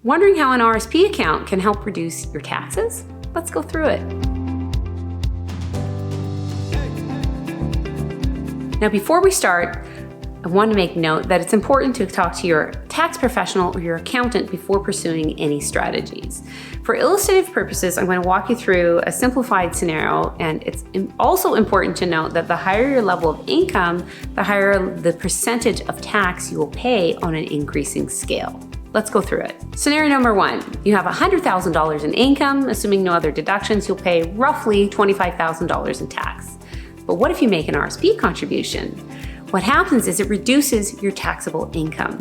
Wondering how an RSP account can help reduce your taxes? Let's go through it. Now, before we start, I want to make note that it's important to talk to your tax professional or your accountant before pursuing any strategies. For illustrative purposes, I'm going to walk you through a simplified scenario, and it's also important to note that the higher your level of income, the higher the percentage of tax you will pay on an increasing scale. Let's go through it. Scenario number one, you have $100,000 in income. Assuming no other deductions, you'll pay roughly $25,000 in tax. But what if you make an RSP contribution? What happens is it reduces your taxable income.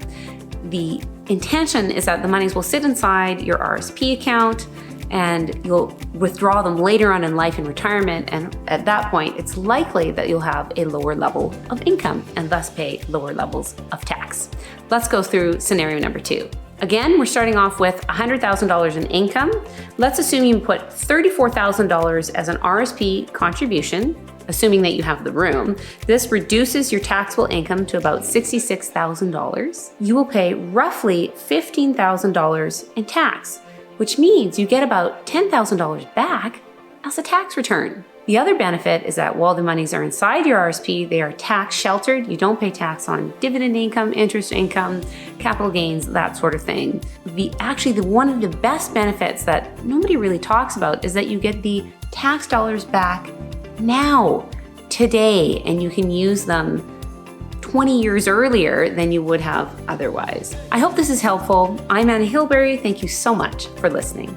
The intention is that the monies will sit inside your RSP account and you'll withdraw them later on in life in retirement. And at that point, it's likely that you'll have a lower level of income and thus pay lower levels of tax. Let's go through scenario number two. Again, we're starting off with $100,000 in income. Let's assume you put $34,000 as an RSP contribution, assuming that you have the room. This reduces your taxable income to about $66,000. You will pay roughly $15,000 in tax, which means you get about $10,000 back as a tax return. The other benefit is that while the monies are inside your RSP, they are tax sheltered. You don't pay tax on dividend income, interest income, capital gains, that sort of thing. One of the best benefits that nobody really talks about is that you get the tax dollars back now, today, and you can use them 20 years earlier than you would have otherwise. I hope this is helpful. I'm Anna Hilberry. Thank you so much for listening.